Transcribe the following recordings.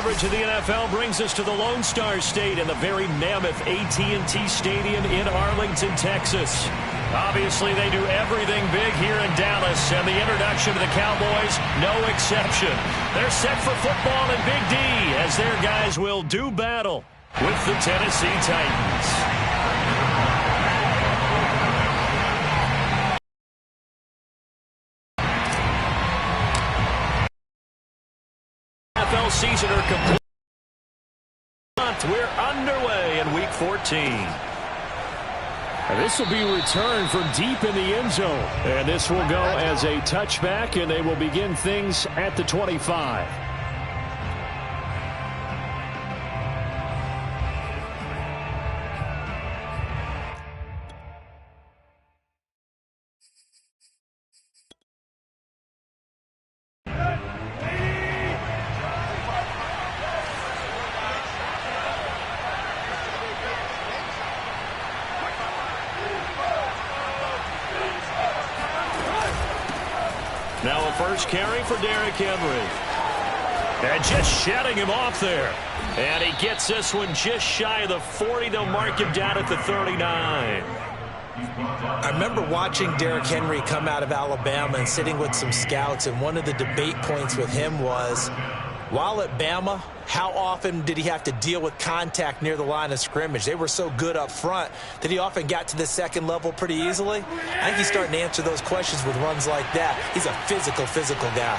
coverage of the NFL brings us to the Lone Star State and the very mammoth AT&T Stadium in Arlington, Texas. Obviously, they do everything big here in Dallas, and the introduction to the Cowboys, no exception. They're set for football in Big D as their guys will do battle with the Tennessee Titans. NFL season are complete. We're underway in Week 14. This will be returned from deep in the end zone. And this will go as a touchback, and they will begin things at the 25. Now a first carry for Derrick Henry. And just shutting him off there. And he gets this one just shy of the 40. They'll mark him down at the 39. I remember watching Derrick Henry come out of Alabama and sitting with some scouts, and one of the debate points with him was, while at Bama, how often did he have to deal with contact near the line of scrimmage? They were so good up front that he often got to the second level pretty easily. I think he's starting to answer those questions with runs like that. He's a physical guy.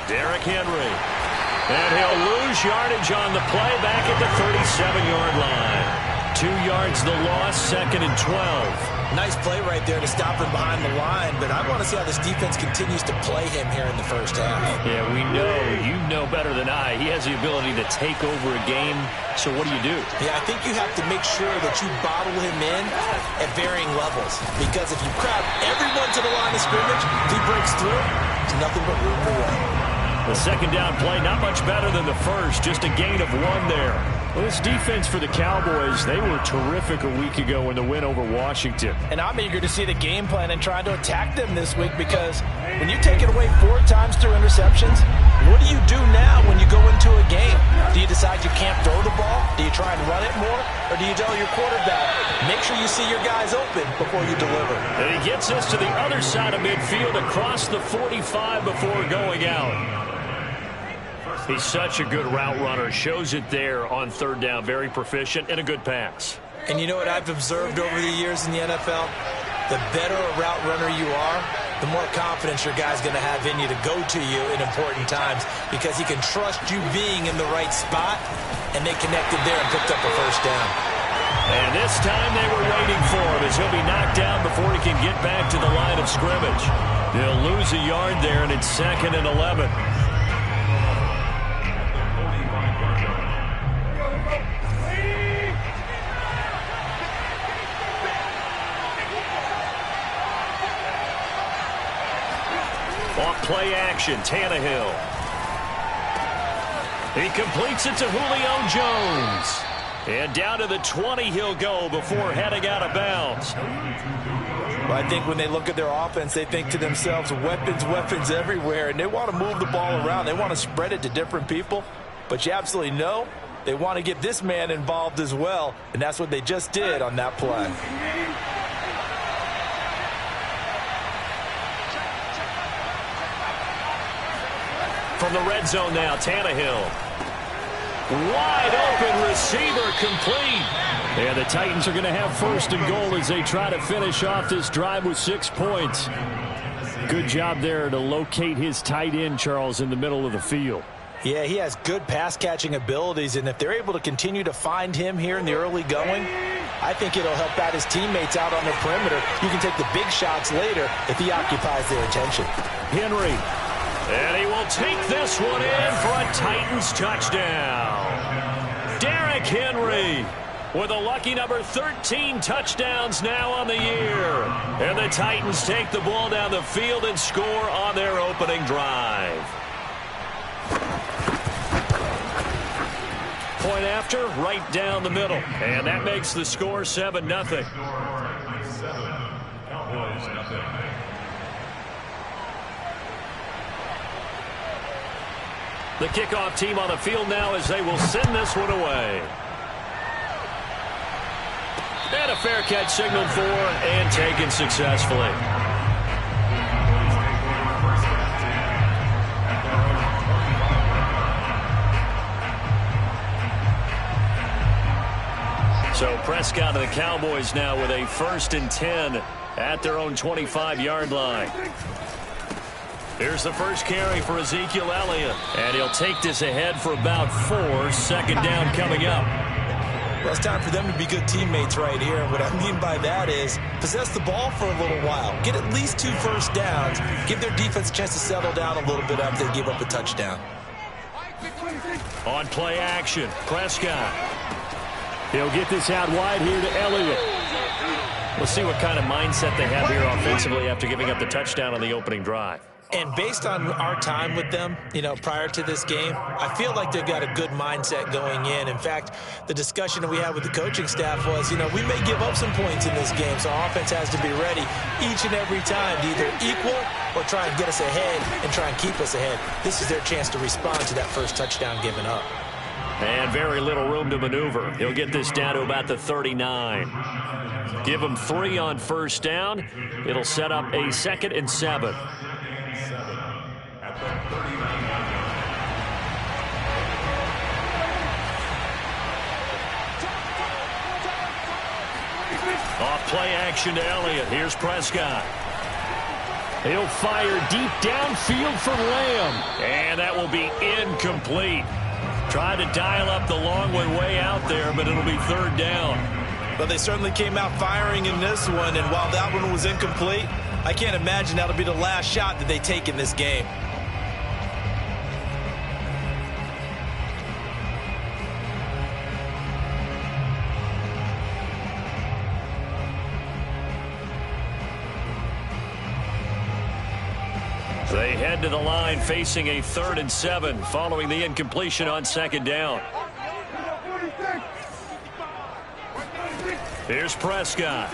Derrick Henry. And he'll lose yardage on the play back at the 37-yard line. 2 yards the loss, 2nd and 12. Nice play right there to stop him behind the line, but I want to see how this defense continues to play him here in the first half. Yeah, we know, you know better than I, he has the ability to take over a game, so what do? Yeah, I think you have to make sure that you bottle him in at varying levels, because if you crowd everyone to the line of scrimmage, if he breaks through, there's nothing but room to run. The second down play, not much better than the first, just a gain of 1 there. Well, this defense for the Cowboys, they were terrific a week ago in the win over Washington. And I'm eager to see the game plan and trying to attack them this week, because when you take it away 4 times through interceptions, what do you do now when you go into a game? Do you decide you can't throw the ball? Do you try and run it more? Or do you tell your quarterback, make sure you see your guys open before you deliver? And he gets us to the other side of midfield across the 45 before going out. He's such a good route runner. Shows it there on 3rd down. Very proficient and a good pass. And you know what I've observed over the years in the NFL? The better a route runner you are, the more confidence your guy's going to have in you to go to you in important times, because he can trust you being in the right spot, and they connected there and picked up a first down. And this time they were waiting for him as he'll be knocked down before he can get back to the line of scrimmage. They'll lose a yard there, and it's 2nd and 11. Off play action, Tannehill. He completes it to Julio Jones. And down to the 20 he'll go before heading out of bounds. Well, I think when they look at their offense, they think to themselves, weapons everywhere, and they want to move the ball around. They want to spread it to different people. But you absolutely know they want to get this man involved as well, and that's what they just did on that play. From the red zone now, Tannehill. Wide open receiver, complete. And the Titans are going to have 1st and goal as they try to finish off this drive with 6 points. Good job there to locate his tight end, Charles, in the middle of the field. Yeah, he has good pass-catching abilities, and if they're able to continue to find him here in the early going, I think it'll help out his teammates out on the perimeter. You can take the big shots later if he occupies their attention. Henry. And he will take this one in for a Titans touchdown. Derrick Henry with a lucky number 13 touchdowns now on the year. And the Titans take the ball down the field and score on their opening drive. Point after, right down the middle. And that makes the score 7-0. The kickoff team on the field now as they will send this one away. And a fair catch signaled for and taken successfully. So Prescott and the Cowboys now with a 1st and 10 at their own 25-yard line. Here's the first carry for Ezekiel Elliott. And he'll take this ahead for about 4. 2nd down coming up. Well, it's time for them to be good teammates right here. And what I mean by that is possess the ball for a little while. Get at least 2 first downs. Give their defense a chance to settle down a little bit after they give up a touchdown. On play action, Prescott. He'll get this out wide here to Elliott. We'll see what kind of mindset they have here offensively after giving up the touchdown on the opening drive. And based on our time with them, prior to this game, I feel like they've got a good mindset going in. In fact, the discussion that we had with the coaching staff was, we may give up some points in this game, so our offense has to be ready each and every time to either equal or try and get us ahead and try and keep us ahead. This is their chance to respond to that first touchdown given up. And very little room to maneuver. He'll get this down to about the 39. Give him 3 on 1st down. It'll set up a 2nd and 7. Off play action to Elliott. Here's Prescott. He'll fire deep downfield for Lamb. And that will be incomplete. Tried to dial up the long way out there, but it'll be 3rd down. But they certainly came out firing in this one, and while that one was incomplete, I can't imagine that'll be the last shot that they take in this game. They head to the line facing a 3rd and 7 following the incompletion on 2nd down. Here's Prescott.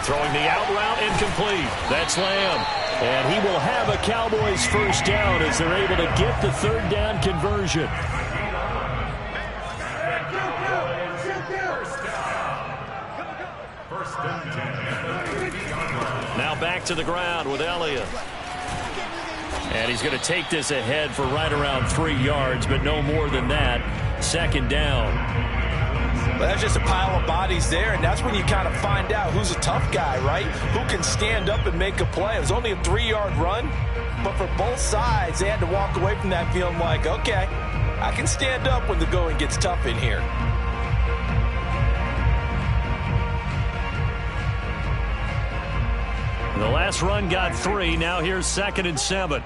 Throwing the out route incomplete. That's Lamb. And he will have a Cowboys 1st down as they're able to get the 3rd down conversion. Now back to the ground with Elliott. And he's going to take this ahead for right around 3 yards, but no more than that. 2nd down. But that's just a pile of bodies there, and that's when you kind of find out who's a tough guy, right? Who can stand up and make a play. It was only a 3-yard run, but for both sides, they had to walk away from that feeling like, okay, I can stand up when the going gets tough in here. The last run got 3. Now here's 2nd and 7.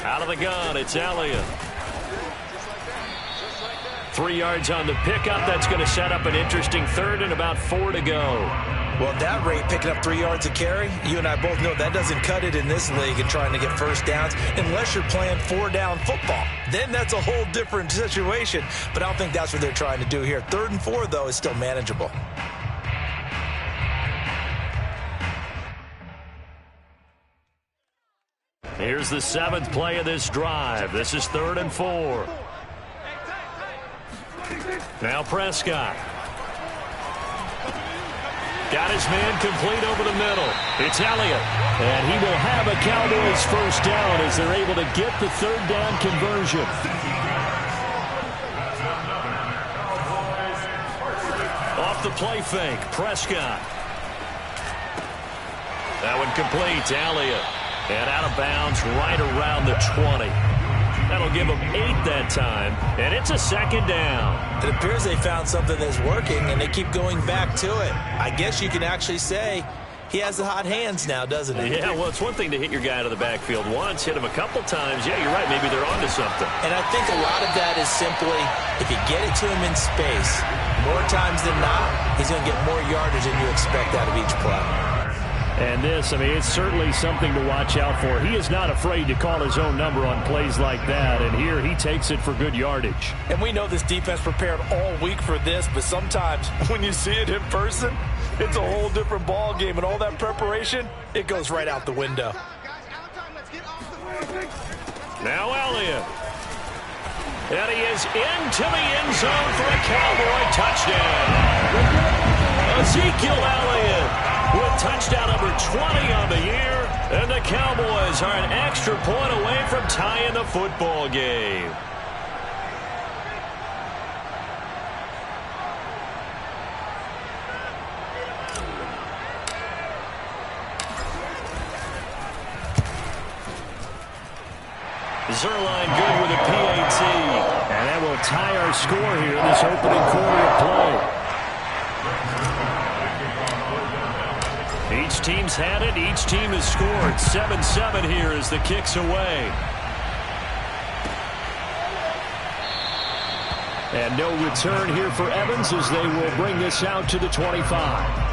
Out of the gun, it's Elliott. 3 yards on the pickup. That's going to set up an interesting 3rd and about 4 to go. Well, at that rate, picking up 3 yards a carry, you and I both know that doesn't cut it in this league and trying to get 1st downs unless you're playing 4-down football. Then that's a whole different situation, but I don't think that's what they're trying to do here. 3rd and 4, though, is still manageable. Here's the 7th play of this drive. This is 3rd and 4. Now Prescott. Got his man complete over the middle. It's Elliott. And he will have a Cowboys 1st down as they're able to get the 3rd down conversion. Off the play fake, Prescott. That one complete to Elliott. And out of bounds right around the 20. That'll give them 8 that time, and it's a 2nd down. It appears they found something that's working, and they keep going back to it. I guess you can actually say he has the hot hands now, doesn't he? Yeah, well, it's one thing to hit your guy out of the backfield once, hit him a couple times. Yeah, you're right. Maybe they're onto something. And I think a lot of that is simply if you get it to him in space, more times than not, he's going to get more yardage than you expect out of each play. And this, I mean, it's certainly something to watch out for. He is not afraid to call his own number on plays like that, and here he takes it for good yardage. And we know this defense prepared all week for this, but sometimes when you see it in person, it's a whole different ball game, and all that preparation, it goes right out the window. Now Elliott. And he is into the end zone for a Cowboy touchdown. Ezekiel Elliott with touchdown number 20 on the year. And the Cowboys are an extra point away from tying the football game. Zerline good with a PAT. And that will tie our score here in this opening quarter of play. Each team's had it. Each team has scored. 7-7 here as the kick's away. And no return here for Evans as they will bring this out to the 25.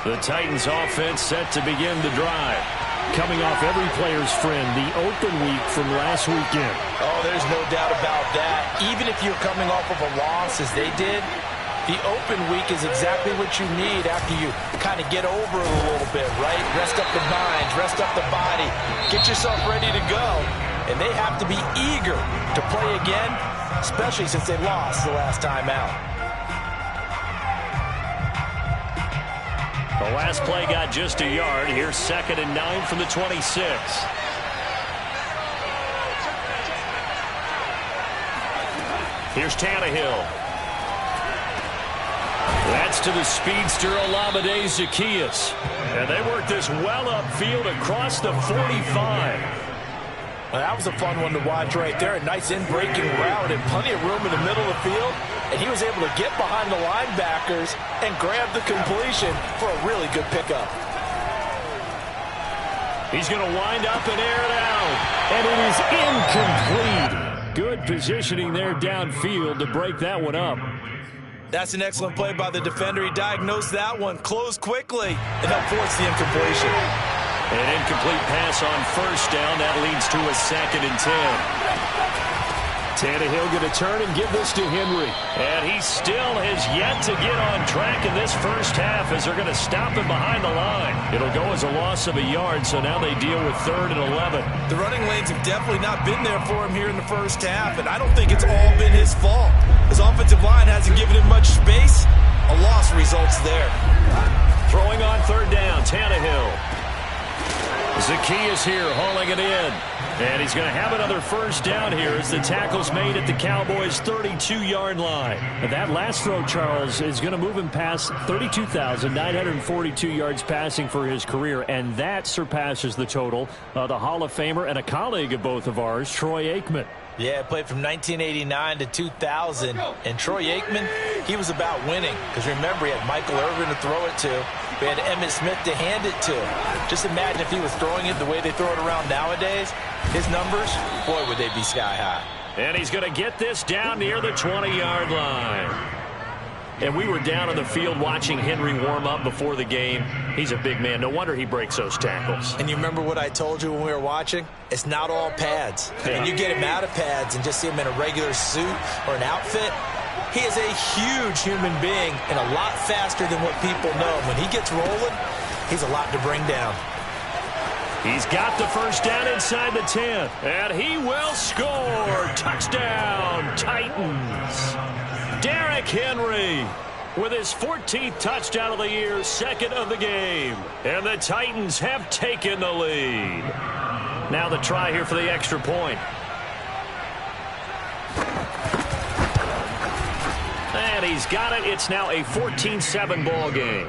The Titans offense set to begin the drive. Coming off every player's friend, the open week from last weekend. Oh, there's no doubt about that. Even if you're coming off of a loss as they did, the open week is exactly what you need after you kind of get over it a little bit, right? Rest up the mind, rest up the body, get yourself ready to go. And they have to be eager to play again, especially since they lost the last time out. The last play got just a yard. Here's 2nd and 9 from the 26. Here's Tannehill. That's to the speedster Olamide Zaccheaus. And they work this well upfield across the 45. Well, that was a fun one to watch right there. A nice in-breaking route and plenty of room in the middle of the field. And he was able to get behind the linebackers and grab the completion for a really good pickup. He's going to wind up and air it out. And it is incomplete. Good positioning there downfield to break that one up. That's an excellent play by the defender. He diagnosed that one, closed quickly, and helped force the incompletion. An incomplete pass on 1st down. That leads to a 2nd and 10. Tannehill going to turn and give this to Henry. And he still has yet to get on track in this first half as they're going to stop him behind the line. It'll go as a loss of a yard, so now they deal with 3rd and 11. The running lanes have definitely not been there for him here in the first half, and I don't think it's all been his fault. His offensive line hasn't given him much space. A loss results there. Throwing on 3rd down, Tannehill. Zaccheaus here hauling it in. And he's going to have another 1st down here as the tackle's made at the Cowboys' 32-yard line. And that last throw, Charles, is going to move him past 32,942 yards passing for his career, and that surpasses the total of the Hall of Famer and a colleague of both of ours, Troy Aikman. Yeah, played from 1989 to 2000. And Troy Aikman, he was about winning. Because remember, he had Michael Irvin to throw it to. We had Emmitt Smith to hand it to. Just imagine if he was throwing it the way they throw it around nowadays. His numbers, boy, would they be sky high. And he's going to get this down near the 20-yard line. And we were down on the field watching Henry warm up before the game. He's a big man. No wonder he breaks those tackles. And you remember what I told you when we were watching? It's not all pads. Yeah. And you get him out of pads and just see him in a regular suit or an outfit. He is a huge human being and a lot faster than what people know. When he gets rolling, he's a lot to bring down. He's got the 1st down inside the 10. And he will score. Touchdown, Titans. Derrick Henry with his 14th touchdown of the year, 2nd of the game. And the Titans have taken the lead. Now the try here for the extra point. And he's got it. It's now a 14-7 ball game.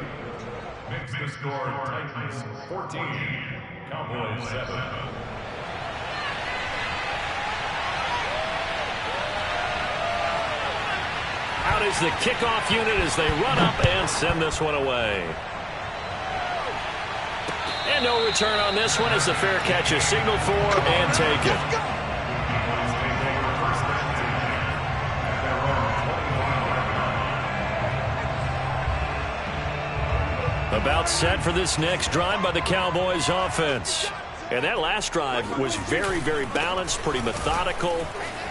Makes the score Titans 14, Cowboys 7. Out is the kickoff unit as they run up and send this one away. And no return on this one as the fair catch is signaled for and taken. About set for this next drive by the Cowboys offense. And that last drive was very, very balanced, pretty methodical.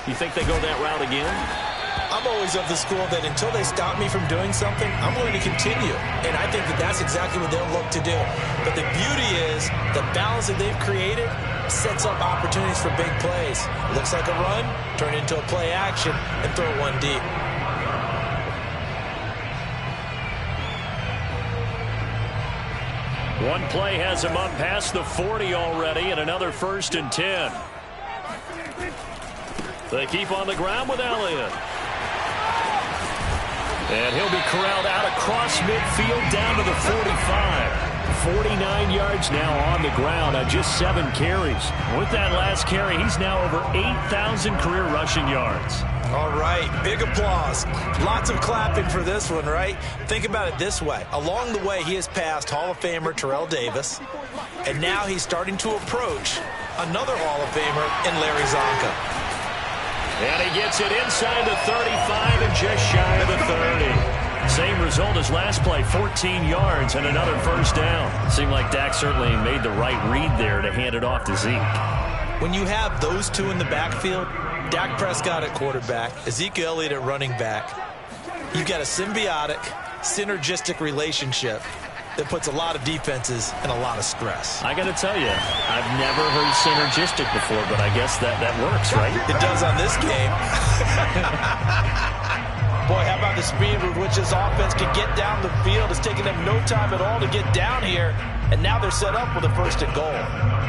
You think they go that route again? I'm always of the school that until they stop me from doing something, I'm going to continue. And I think that that's exactly what they'll look to do. But the beauty is the balance that they've created sets up opportunities for big plays. Looks like a run, turn it into a play action, and throw one deep. One play has him up past the 40 already, and another 1st and 10. They keep on the ground with Elliott. And he'll be corralled out across midfield down to the 45. 49 yards now on the ground on just 7 carries. With that last carry, he's now over 8,000 career rushing yards. All right, big applause. Lots of clapping for this one, right? Think about it this way. Along the way, he has passed Hall of Famer Terrell Davis, and now he's starting to approach another Hall of Famer in Larry Zonka. And he gets it inside the 35 and just shy of the 30. Same result as last play, 14 yards and another 1st down. Seemed like Dak certainly made the right read there to hand it off to Zeke. When you have those two in the backfield, Dak Prescott at quarterback, Ezekiel Elliott at running back, you've got a symbiotic, synergistic relationship that puts a lot of defenses in a lot of stress. I got to tell you, I've never heard synergistic before, but I guess that works, right? It does on this game. Boy, how about the speed with which this offense can get down the field? It's taking them no time at all to get down here, and now they're set up with a 1st and goal.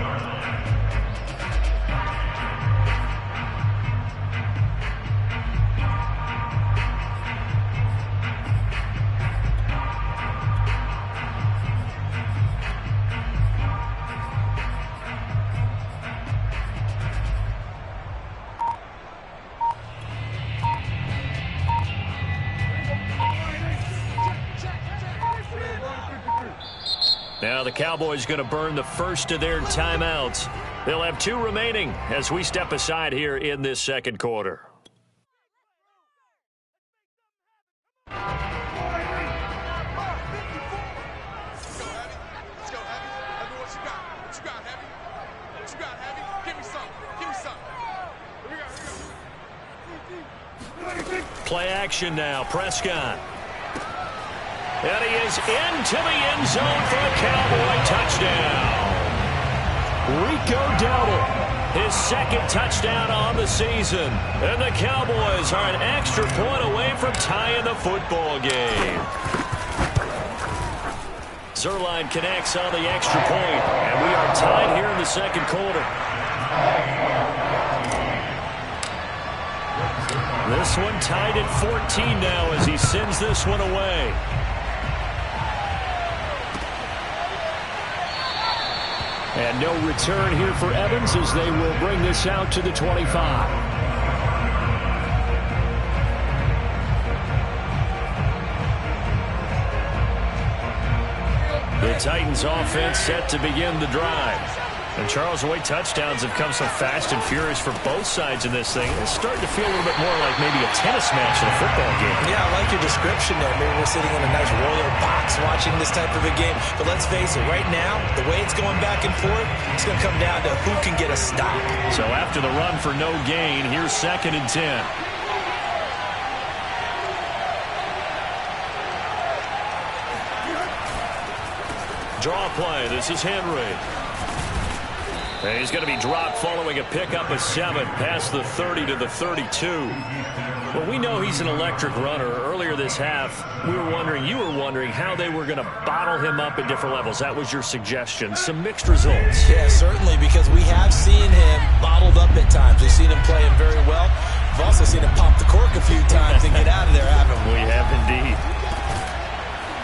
Now the Cowboys going to burn the first of their timeouts. They'll have 2 remaining as we step aside here in this 2nd quarter. Play action now, Prescott. And he is into the end zone for a Cowboy touchdown. Rico Dowdle, his 2nd touchdown on the season. And the Cowboys are an extra point away from tying the football game. Zerline connects on the extra point, and we are tied here in the 2nd quarter. This one tied at 14 now as he sends this one away. And no return here for Evans as they will bring this out to the 25. The Titans offense set to begin the drive. And Charles, the way touchdowns have come so fast and furious for both sides in this thing, it's starting to feel a little bit more like maybe a tennis match in a football game. Yeah, I like your description there. Maybe we're sitting in a nice royal box watching this type of a game. But let's face it, right now, the way it's going back and forth, it's going to come down to who can get a stop. So after the run for no gain, here's 2nd and 10. Draw play. This is Henry. And he's going to be dropped following a pickup of 7 past the 30 to the 32. Well, we know he's an electric runner. Earlier this half, you were wondering how they were going to bottle him up at different levels. That was your suggestion. Some mixed results. Yeah, certainly, because we have seen him bottled up at times. We've seen him playing very well. We've also seen him pop the cork a few times and get out of there, haven't we? We have indeed.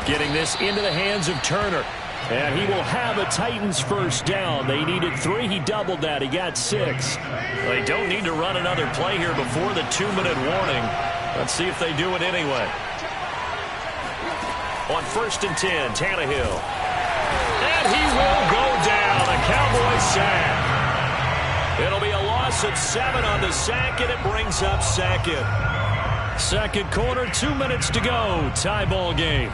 Getting this into the hands of Turner. And he will have a Titans 1st down. They needed 3. He doubled that. He got 6. They don't need to run another play here before the 2-minute warning. Let's see if they do it anyway. On 1st and 10, Tannehill. And he will go down. A Cowboys sack. It'll be a loss of 7 on the sack, and it brings up 2nd. 2nd quarter, 2 minutes to go. Tie ball game.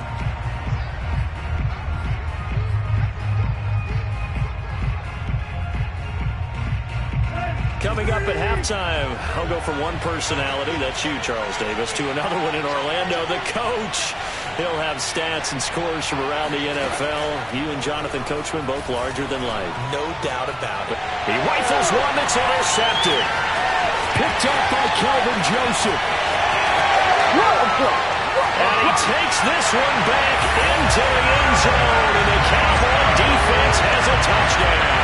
Coming up at halftime, I'll go from one personality, that's you, Charles Davis, to another one in Orlando, the coach. He'll have stats and scores from around the NFL. You and Jonathan Coachman both larger than life. No doubt about it. He rifles one that's intercepted. Picked up by Kelvin Joseph. And he takes this one back into the end zone, and the Cowboy defense has a touchdown.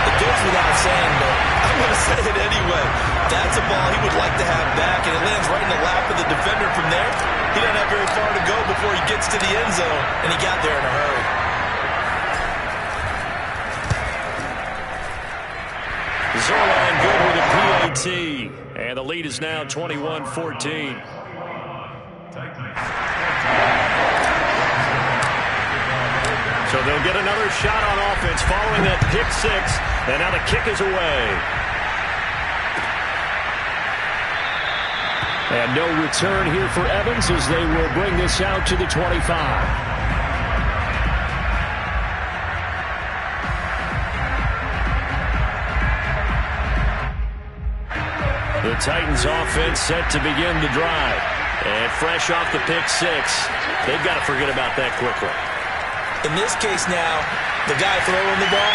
It goes without saying, but I'm going to say it anyway. That's a ball he would like to have back, and it lands right in the lap of the defender from there. He doesn't have very far to go before he gets to the end zone, and he got there in a hurry. Zerline good with a PAT, and the lead is now 21-14. So they'll get another shot on offense following that pick six, and now the kick is away. And no return here for Evans as they will bring this out to the 25. The Titans offense set to begin the drive. And fresh off the pick six, they've got to forget about that quickly. In this case now, the guy throwing the ball,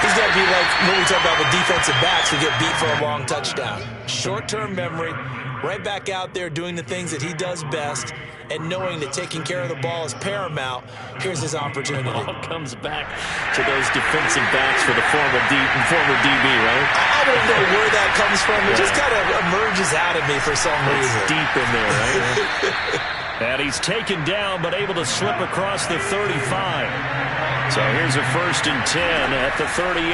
he's got to be like when we talk about the defensive backs who get beat for a long touchdown. Short-term memory, right back out there doing the things that he does best, and knowing that taking care of the ball is paramount. Here's his opportunity. Ball comes back to those defensive backs for the former DB, right? I don't know where that comes from. It just kind of emerges out of me for some reason. It's deep in there, right? And he's taken down, but able to slip across the 35. So here's a 1st and 10 at the 38.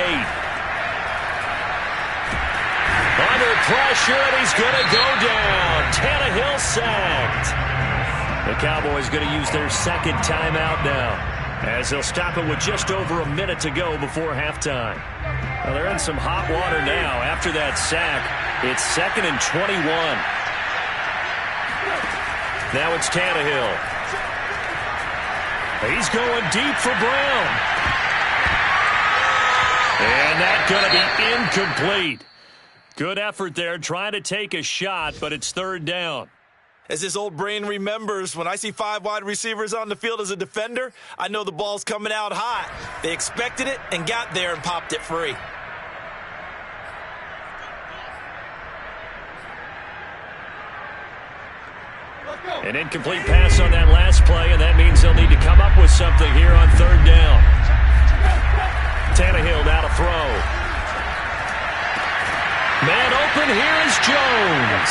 Under pressure, and he's going to go down. Tannehill sacked. The Cowboys going to use their second timeout now, as they'll stop it with just over a minute to go before halftime. Well, they're in some hot water now. After that sack, it's 2nd and 21. Now it's Tannehill. He's going deep for Brown. And that's going to be incomplete. Good effort there, trying to take a shot, but it's 3rd down. As his old brain remembers, when I see 5 wide receivers on the field as a defender, I know the ball's coming out hot. They expected it and got there and popped it free. An incomplete pass on that last play, and that means they'll need to come up with something here on 3rd down. Tannehill now to throw. Man open, here is Jones.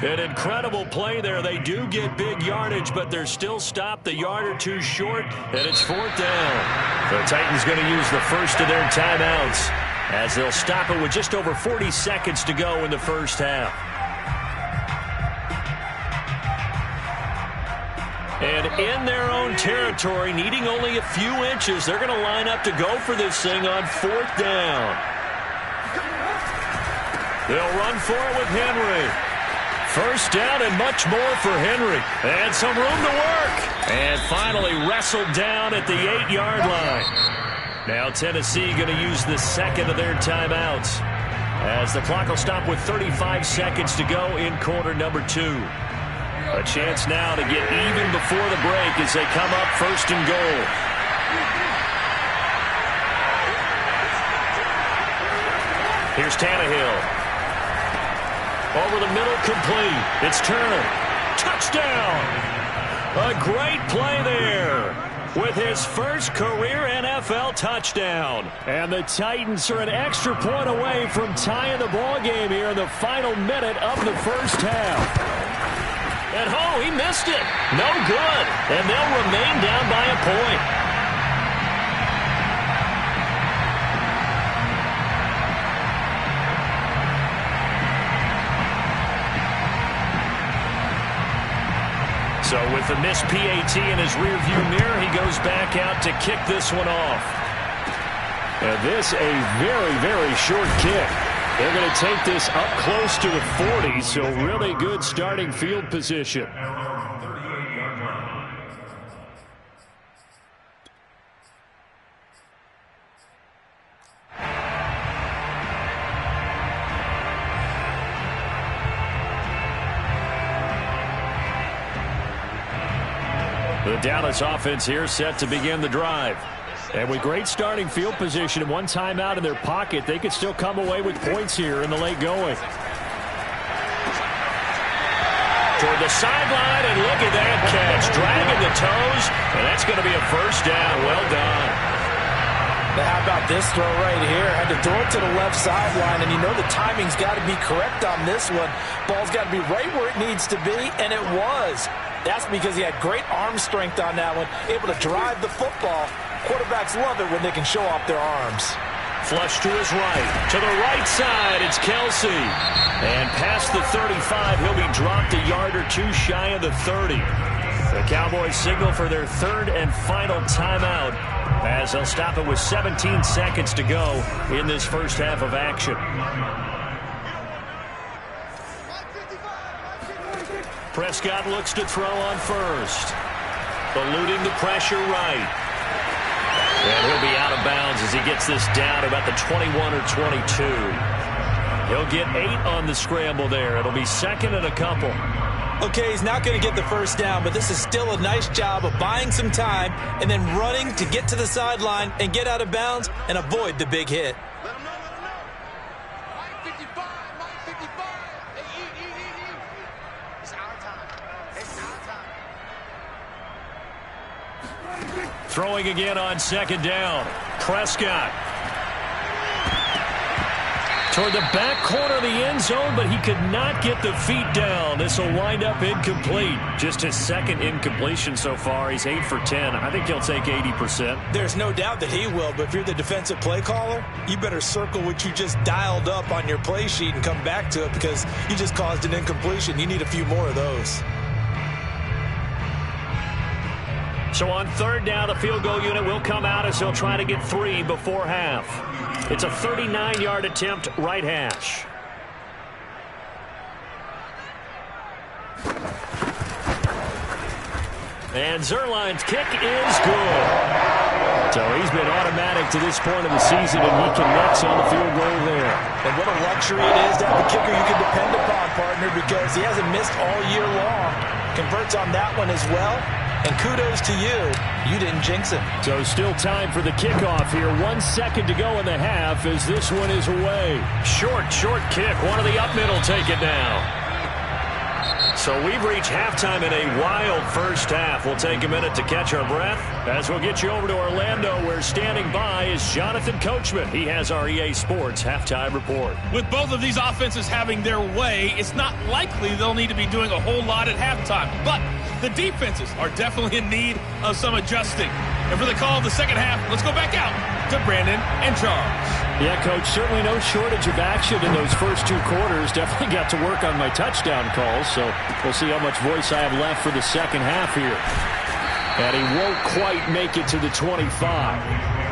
An incredible play there. They do get big yardage, but they're still stopped the yard or two short, and it's 4th down. The Titans going to use the first of their timeouts, as they'll stop it with just over 40 seconds to go in the first half. And in their own territory, needing only a few inches, they're going to line up to go for this thing on 4th down. They'll run for it with Henry. 1st down and much more for Henry. And some room to work. And finally wrestled down at the 8-yard line. Now Tennessee going to use the second of their timeouts, as the clock will stop with 35 seconds to go in quarter number 2. A chance now to get even before the break as they come up 1st and goal. Here's Tannehill. Over the middle, complete. It's Turner. Touchdown! A great play there with his first career NFL touchdown. And the Titans are an extra point away from tying the ball game here in the final minute of the first half. And oh, he missed it. No good. And they'll remain down by a point. So with the missed PAT in his rearview mirror, he goes back out to kick this one off. And this a very, very short kick. They're going to take this up close to the 40, so really good starting field position. The Dallas offense here set to begin the drive. And with great starting field position and one timeout in their pocket, they could still come away with points here in the late going. Toward the sideline, and look at that catch. Dragging the toes, and that's going to be a first down. Well done. Now how about this throw right here? Had to throw it to the left sideline, and you know the timing's got to be correct on this one. Ball's got to be right where it needs to be, and it was. That's because he had great arm strength on that one, able to drive the football. Quarterbacks love it when they can show off their arms. Flush to his right. To the right side, it's Kelsey. And past the 35, he'll be dropped a yard or two shy of the 30. The Cowboys signal for their third and final timeout as they'll stop it with 17 seconds to go in this first half of action. Prescott looks to throw on first. Eluding the pressure right. And he'll be out of bounds as he gets this down about the 21 or 22. He'll get 8 on the scramble there. It'll be second and a couple. Okay, he's not going to get the first down, but this is still a nice job of buying some time and then running to get to the sideline and get out of bounds and avoid the big hit. Let him know. Mike 55, Mike 55. Hey, eat. It's our time. Throwing again on second down. Prescott. Toward the back corner of the end zone, but he could not get the feet down. This will wind up incomplete. Just his second incompletion so far. He's 8 for 10. I think he'll take 80%. There's no doubt that he will, but if you're the defensive play caller, you better circle what you just dialed up on your play sheet and come back to it because you just caused an incompletion. You need a few more of those. So on third down, the field goal unit will come out as he'll try to get 3 before half. It's a 39-yard attempt, right hash. And Zerline's kick is good. So he's been automatic to this point of the season, and he connects on the field goal there. And what a luxury it is to have a kicker you can depend upon, partner, because he hasn't missed all year long. Converts on that one as well. And kudos to you. You didn't jinx it. So still time for the kickoff here. 1 second to go in the half as this one is away. Short kick. One of the up middle take it now. So we've reached halftime in a wild first half. We'll take a minute to catch our breath as we'll get you over to Orlando, where standing by is Jonathan Coachman. He has our EA Sports halftime report. With both of these offenses having their way, it's not likely they'll need to be doing a whole lot at halftime. But the defenses are definitely in need of some adjusting. And for the call of the second half, let's go back out to Brandon and Charles. Yeah, Coach, certainly no shortage of action in those first 2 quarters. Definitely got to work on my touchdown calls, so we'll see how much voice I have left for the second half here. And he won't quite make it to the 25.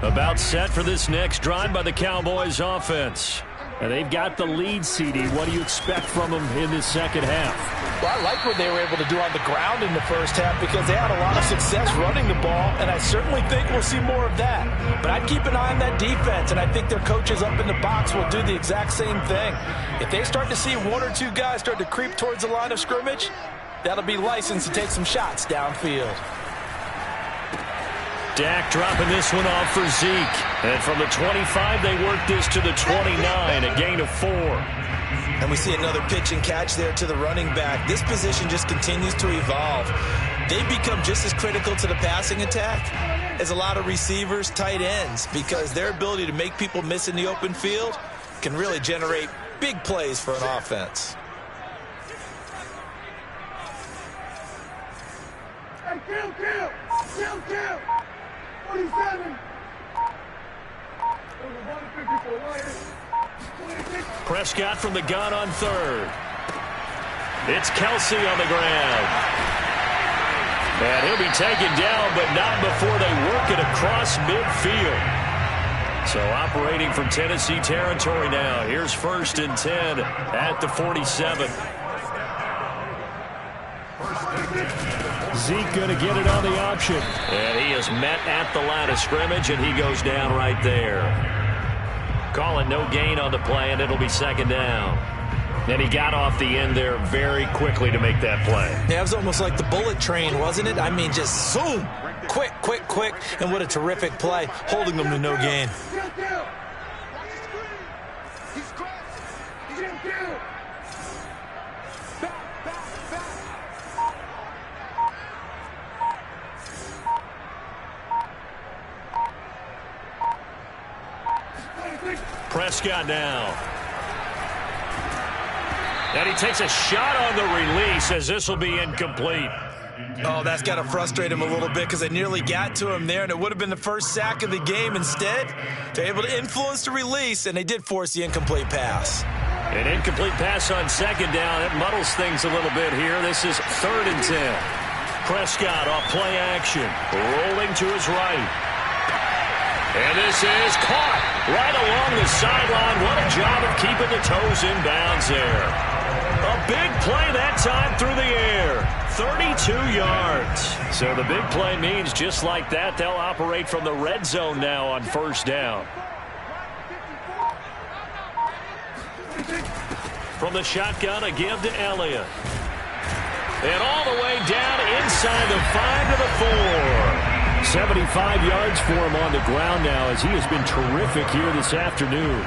About set for this next drive by the Cowboys offense. And they've got the lead, CD. What do you expect from them in this second half? Well, I like what they were able to do on the ground in the first half because they had a lot of success running the ball, and I certainly think we'll see more of that. But I'd keep an eye on that defense, and I think their coaches up in the box will do the exact same thing. If they start to see 1 or 2 guys start to creep towards the line of scrimmage, that'll be licensed to take some shots downfield. Dak dropping this one off for Zeke. And from the 25, they work this to the 29, a gain of 4. And we see another pitch and catch there to the running back. This position just continues to evolve. They become just as critical to the passing attack as a lot of receivers, tight ends, because their ability to make people miss in the open field can really generate big plays for an offense. Hey, kill. 47. Prescott from the gun on third. It's Kelsey on the ground. And he'll be taken down, but not before they work it across midfield. So operating from Tennessee territory now. Here's 1st and 10 at the 47. Zeke going to get it on the option. And he is met at the line of scrimmage, and he goes down right there. Calling no gain on the play, and it'll be second down. And he got off the end there very quickly to make that play. Yeah, it was almost like the bullet train, wasn't it? I mean, just zoom. Quick, quick, quick. And what a terrific play, holding them to no gain. Prescott now. And he takes a shot on the release as this will be incomplete. Oh, that's got to frustrate him a little bit because they nearly got to him there, and it would have been the first sack of the game. Instead, they're able to influence the release, and they did force the incomplete pass. An incomplete pass on second down. It muddles things a little bit here. This is 3rd and 10. Prescott off play action. Rolling to his right. And this is caught right along the sideline. What a job of keeping the toes in bounds there. A big play that time through the air. 32 yards. So the big play means just like that, they'll operate from the red zone now on 1st down. From the shotgun, a give to Elliott. And all the way down inside the 5 to the 4. 75 yards for him on the ground now as he has been terrific here this afternoon.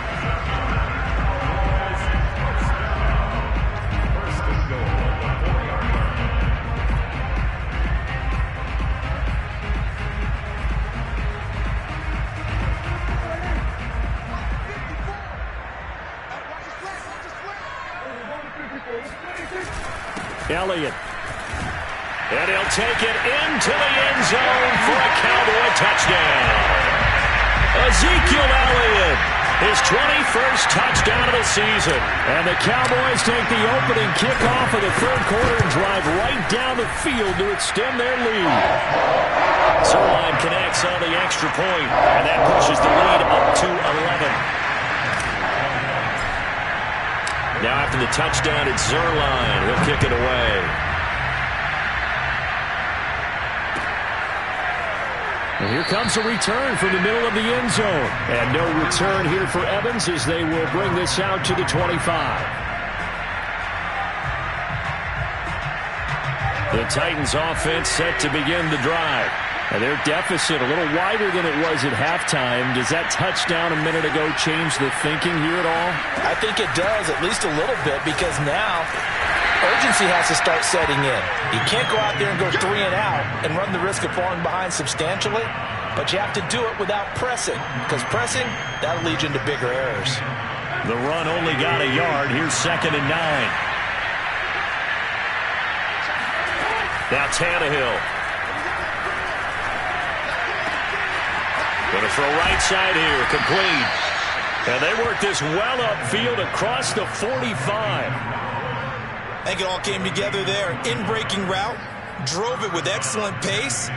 Elliott. And he'll take it into the end zone for a Cowboy touchdown. Ezekiel Elliott, his 21st touchdown of the season. And the Cowboys take the opening kickoff of the 3rd quarter and drive right down the field to extend their lead. Zerline connects on the extra point, and that pushes the lead up to 11. Now after the touchdown, it's Zerline. He'll kick it away. And here comes a return from the middle of the end zone. And no return here for Evans as they will bring this out to the 25. The Titans offense set to begin the drive. And their deficit a little wider than it was at halftime. Does that touchdown a minute ago change the thinking here at all? I think it does, at least a little bit, because now urgency has to start setting in. You can't go out there and go 3 and out and run the risk of falling behind substantially, but you have to do it without pressing, because pressing, that'll lead you into bigger errors. The run only got a yard. Here's 2nd and 9. Now Tannehill. Going to throw right side here, complete. And they work this well upfield across the 45. I think it all came together there. In-breaking route, drove it with excellent pace.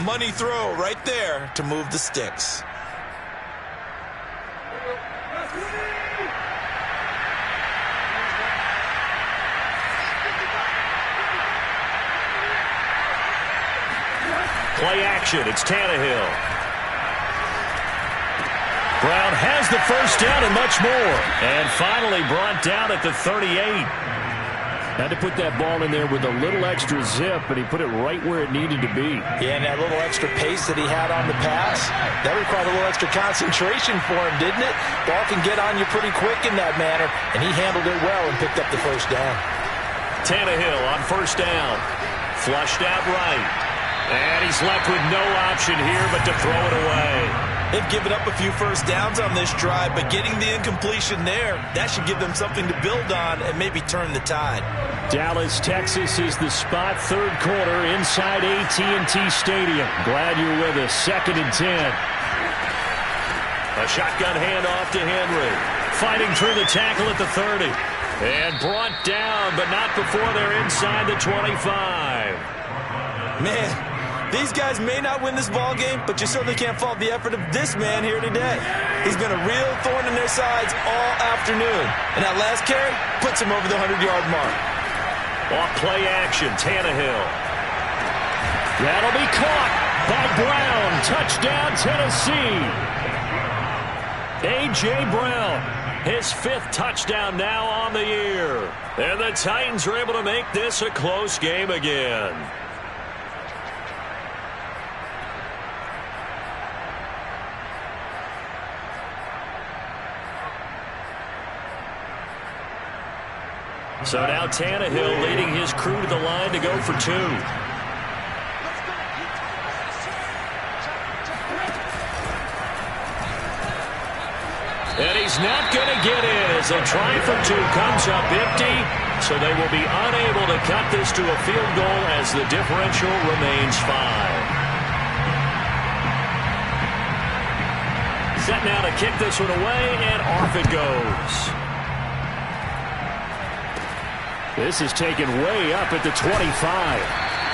Money throw right there to move the sticks. Play action, it's Tannehill. Brown has the first down and much more. And finally brought down at the 38. Had to put that ball in there with a little extra zip, but he put it right where it needed to be. Yeah, and that little extra pace that he had on the pass, that required a little extra concentration for him, didn't it? Ball can get on you pretty quick in that manner, and he handled it well and picked up the first down. Tannehill on 1st down. Flushed out right. And he's left with no option here but to throw it away. They've given up a few first downs on this drive, but getting the incompletion there, that should give them something to build on and maybe turn the tide. Dallas, Texas is the spot. 3rd quarter inside AT&T Stadium. Glad you're with us. 2nd and 10. A shotgun handoff to Henry. Fighting through the tackle at the 30. And brought down, but not before they're inside the 25. Man, these guys may not win this ball game, but you certainly can't fault the effort of this man here today. He's been a real thorn in their sides all afternoon. And that last carry puts him over the 100-yard mark. Off play action, Tannehill. That'll be caught by Brown. Touchdown, Tennessee. A.J. Brown, his 5th touchdown now on the year. And the Titans are able to make this a close game again. So now Tannehill leading his crew to the line to go for 2. And he's not going to get in as the try for 2 comes up empty. So they will be unable to cut this to a field goal as the differential remains 5. Set now to kick this one away, and off it goes. This is taken way up at the 25.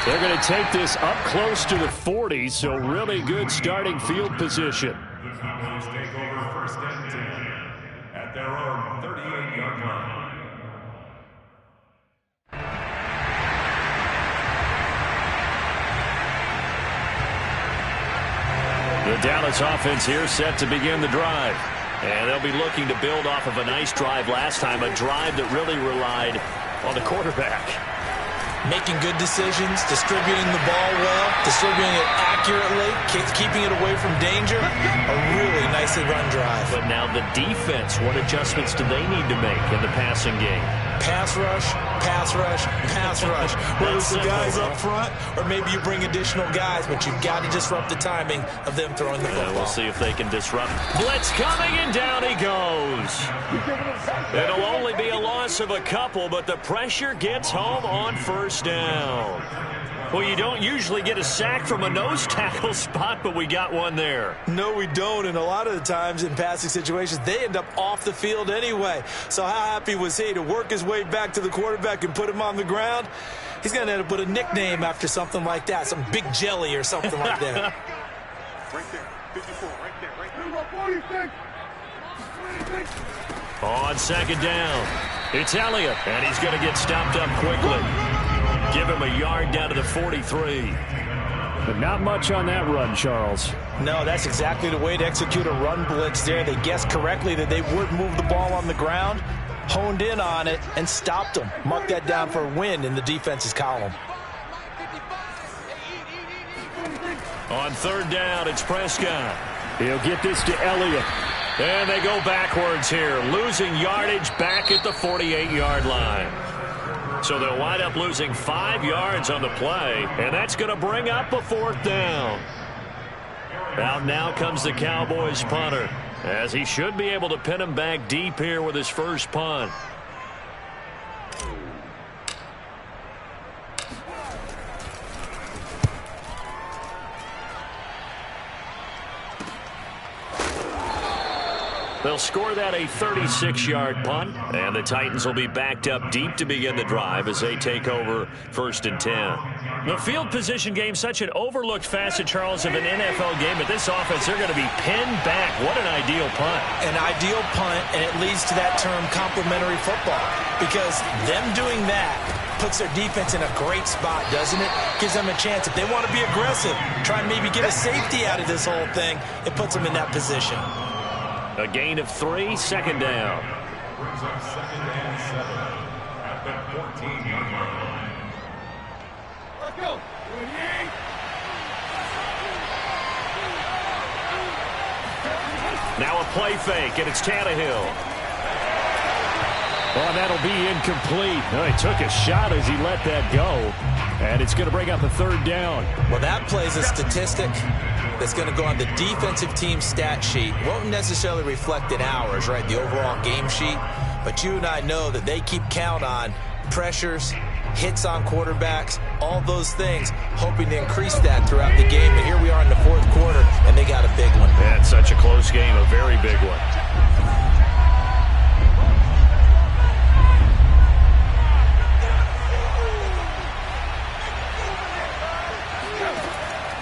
They're going to take this up close to the 40, so really good starting field position. The Cowboys take over 1st and 10 at their own 38-yard line. The Dallas offense here set to begin the drive. And they'll be looking to build off of a nice drive last time, a drive that really relied on the quarterback. Making good decisions, distributing the ball well, distributing it accurately, keeping it away from danger. A really nicely run drive. But now the defense, what adjustments do they need to make in the passing game? Pass rush, pass rush, pass rush. Whether it's the guys up front or maybe you bring additional guys, but you've got to disrupt the timing of them throwing the football. We'll see if they can disrupt. Blitz coming, and down he goes. It'll only be a loss of a couple, but the pressure gets home on 1st down. Well, you don't usually get a sack from a nose tackle spot, but we got one there. No, we don't, and a lot of the times in passing situations, they end up off the field anyway. So how happy was he to work his way back to the quarterback and put him on the ground? He's going to end up with a nickname after something like that, some Big Jelly or something like that. Right there, 54, right there, right there. 46. On 2nd down, it's Elliott, and he's going to get stopped up quickly. Give him a yard down to the 43. But not much on that run, Charles. No, that's exactly the way to execute a run blitz there. They guessed correctly that they would move the ball on the ground, honed in on it, and stopped them. Mark that down for a win in the defense's column. On 3rd down, it's Prescott. He'll get this to Elliott. And they go backwards here, losing yardage back at the 48-yard line. So they'll wind up losing 5 yards on the play, and that's going to bring up a 4th down. Out now comes the Cowboys punter, as he should be able to pin him back deep here with his first punt. They'll score that a 36-yard punt, and the Titans will be backed up deep to begin the drive as they take over 1st and 10. The field position game, such an overlooked facet, Charles, of an NFL game, but this offense, they're going to be pinned back. What an ideal punt. An ideal punt, and it leads to that term complementary football, because them doing that puts their defense in a great spot, doesn't it? Gives them a chance. If they want to be aggressive, try and maybe get a safety out of this whole thing, it puts them in that position. A gain of 3, 2nd down. Brings up 2nd and 7 at the 14-yard line. Let's go. Now a play fake, and it's Tannehill. Oh, that'll be incomplete. Oh, he took a shot as he let that go. And it's going to bring up a 3rd down. Well, that plays a statistic that's going to go on the defensive team stat sheet. Won't necessarily reflect in ours, right, the overall game sheet. But you and I know that they keep count on pressures, hits on quarterbacks, all those things, hoping to increase that throughout the game. And here we are in the 4th quarter, and they got a big one. That's such a close game, a very big one.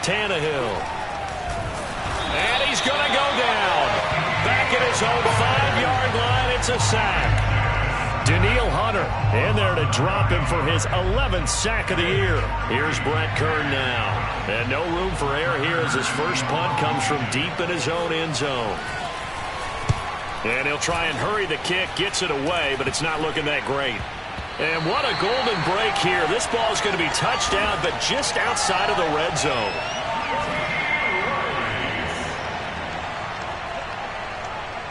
Tannehill. And he's going to go down. Back at his own 5-yard line, it's a sack. Danielle Hunter in there to drop him for his 11th sack of the year. Here's Brett Kern now. And no room for error here as his first punt comes from deep in his own end zone. And he'll try and hurry the kick, gets it away, but it's not looking that great. And what a golden break here. This ball is going to be touchdown, but just outside of the red zone.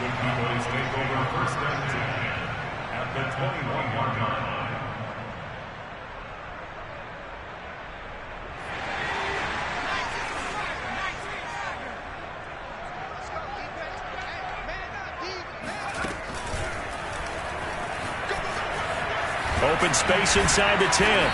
The Cowboys take over first and 10 at the 21-yard line. Open space inside the 10.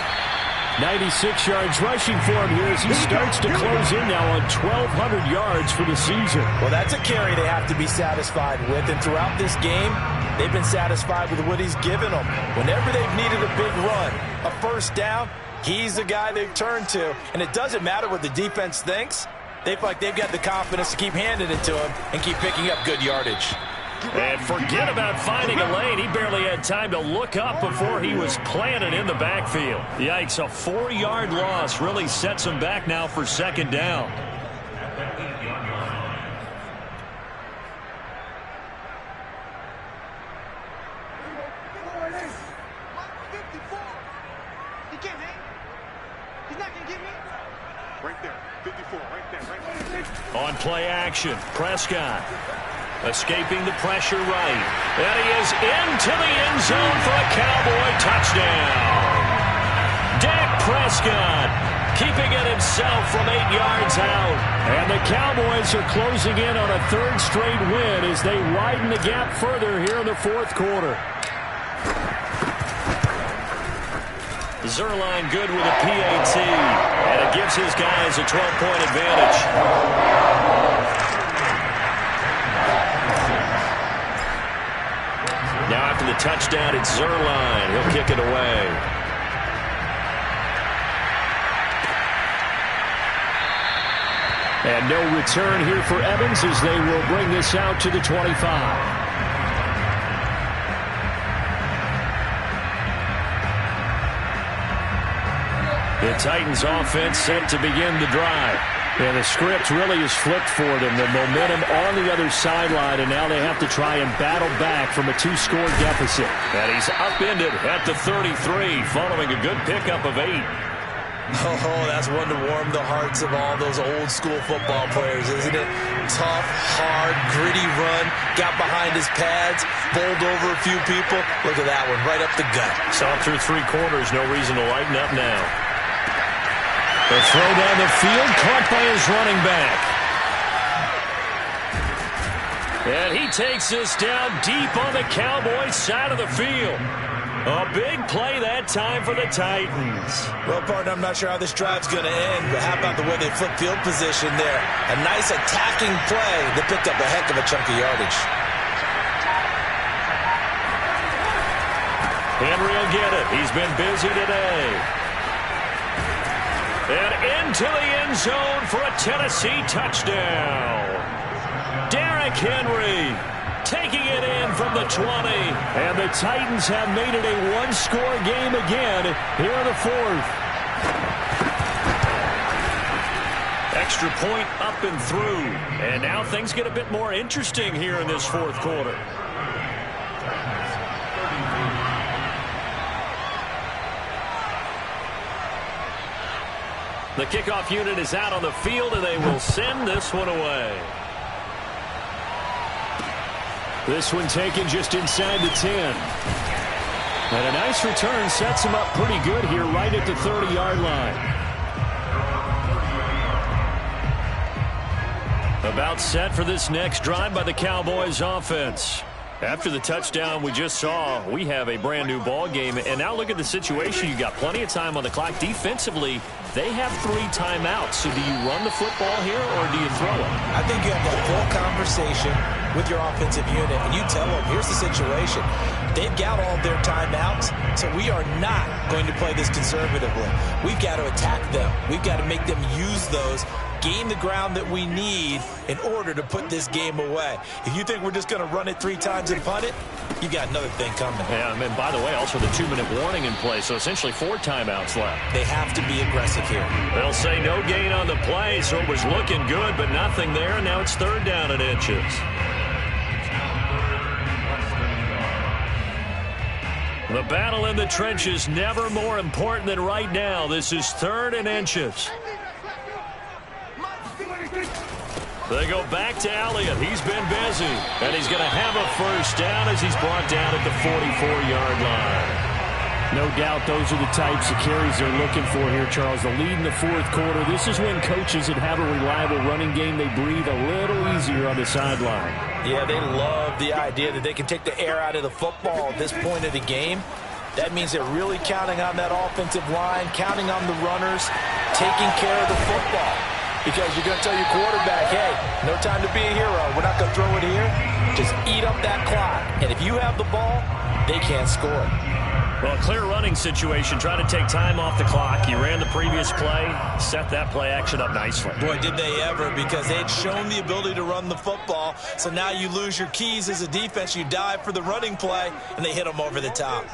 96 yards rushing for him here as he starts to close in now on 1,200 yards for the season. Well, that's a carry they have to be satisfied with. And throughout this game, they've been satisfied with what he's given them. Whenever they've needed a big run, a first down, he's the guy they've turned to. And it doesn't matter what the defense thinks. They feel like they've got the confidence to keep handing it to him and keep picking up good yardage. And forget about finding a lane. He barely had time to look up before he was planted in the backfield. Yikes, a 4-yard loss really sets him back now for second down. He can't hang. He's not going to get me. Right there. 54, right there. On play action, Prescott. Escaping the pressure right. And he is into the end zone for a Cowboy touchdown. Dak Prescott keeping it himself from 8 yards out. And the Cowboys are closing in on a third straight win as they widen the gap further here in the fourth quarter. Zerline good with a PAT. And it gives his guys a 12-point advantage. Now after the touchdown, it's Zerline. He'll kick it away. And no return here for Evans as they will bring this out to the 25. The Titans offense set to begin the drive. And the script really is flipped for them. The momentum on the other sideline, and now they have to try and battle back from a 2-score deficit. And he's upended at the 33 following a good pickup of 8. Oh, that's one to warm the hearts of all those old school football players, isn't it? Tough, hard, gritty run, got behind his pads, bowled over a few people. Look at that one, right up the gut. Saw through 3 quarters, no reason to lighten up now. The throw down the field, caught by his running back. And he takes this down deep on the Cowboys side of the field. A big play that time for the Titans. Well, partner, I'm not sure how this drive's going to end, but how about the way they flip field position there? A nice attacking play that picked up a heck of a chunk of yardage. Henry will get it. He's been busy today. And into the end zone for a Tennessee touchdown. Derrick Henry taking it in from the 20. And the Titans have made it a 1-score game again here in the fourth. Extra point up and through. And now things get a bit more interesting here in this fourth quarter. The kickoff unit is out on the field, and they will send this one away. This one taken just inside the 10. And a nice return sets him up pretty good here right at the 30-yard line. About set for this next drive by the Cowboys offense. After the touchdown we just saw, we have a brand new ball game. And now look at the situation. You got plenty of time on the clock. Defensively, they have 3 timeouts. So do you run the football here or do you throw it? I think you have a full conversation with your offensive unit, and you tell them, here's the situation. They've got all their timeouts, so we are not going to play this conservatively. We've got to attack them. We've got to make them use those gain the ground that we need in order to put this game away. If you think we're just going to run it 3 times and punt it, you got another thing coming. Yeah, and by the way, also the 2-minute warning in play, so essentially 4 timeouts left. They have to be aggressive here. They'll say no gain on the play, so it was looking good, but nothing there, and now it's 3rd down and inches. The battle in the trenches never more important than right now. This is 3rd and inches. They go back to Elliott. He's been busy. And he's going to have a 1st down as he's brought down at the 44-yard line. No doubt those are the types of carries they're looking for here, Charles. The lead in the 4th quarter. This is when coaches that have a reliable running game, they breathe a little easier on the sideline. Yeah, they love the idea that they can take the air out of the football at this point of the game. That means they're really counting on that offensive line, counting on the runners, taking care of the football. Because you're going to tell your quarterback, hey, no time to be a hero. We're not going to throw it here. Just eat up that clock. And if you have the ball, they can't score. Well, a clear running situation, trying to take time off the clock. He ran the previous play, set that play action up nicely. Boy, did they ever, because they'd shown the ability to run the football. So now you lose your keys as a defense. You dive for the running play, and they hit them over the top.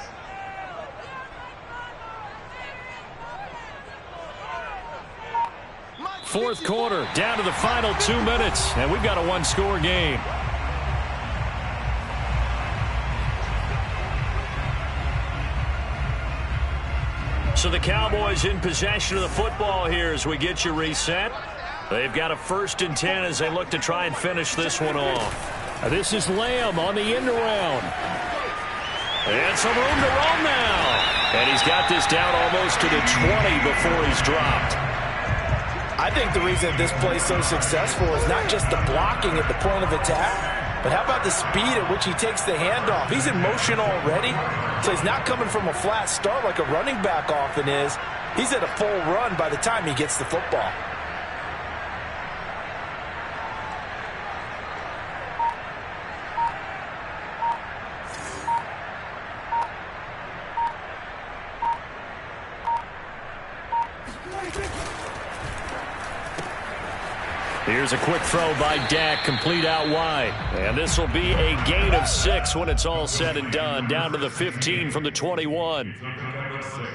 Fourth quarter, down to the final 2 minutes, and we've got a 1-score game. So the Cowboys in possession of the football here as we get you reset. They've got a 1st and 10 as they look to try and finish this one off. This is Lamb on the end around. And some room to roam now. And he's got this down almost to the 20 before he's dropped. I think the reason this play is so successful is not just the blocking at the point of attack, but how about the speed at which he takes the handoff? He's in motion already, so he's not coming from a flat start like a running back often is. He's at a full run by the time he gets the football. Here's a quick throw by Dak, complete out wide. And this will be a gain of 6 when it's all said and done, down to the 15 from the 21.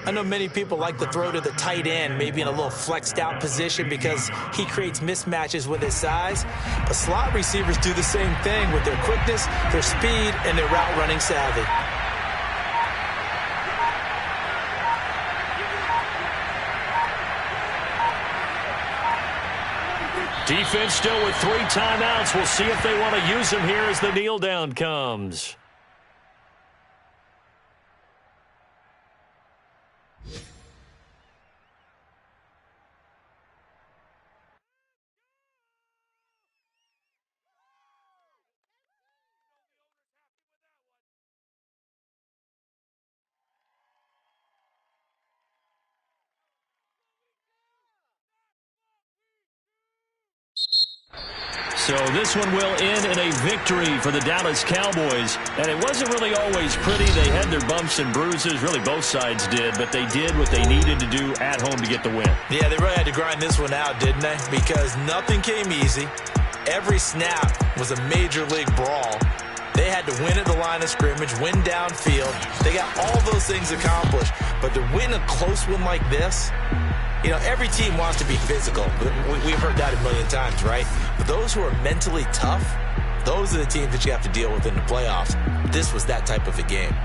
I know many people like to throw to the tight end, maybe in a little flexed out position because he creates mismatches with his size. But slot receivers do the same thing with their quickness, their speed, and their route running savvy. Defense still with 3 timeouts. We'll see if they want to use them here as the kneel down comes. So this one will end in a victory for the Dallas Cowboys. And it wasn't really always pretty. They had their bumps and bruises. Really, both sides did. But they did what they needed to do at home to get the win. Yeah, they really had to grind this one out, didn't they? Because nothing came easy. Every snap was a major league brawl. They had to win at the line of scrimmage, win downfield. They got all those things accomplished. But to win a close one like this, you know, every team wants to be physical. We've heard that a million times, right? But those who are mentally tough, those are the teams that you have to deal with in the playoffs. This was that type of a game.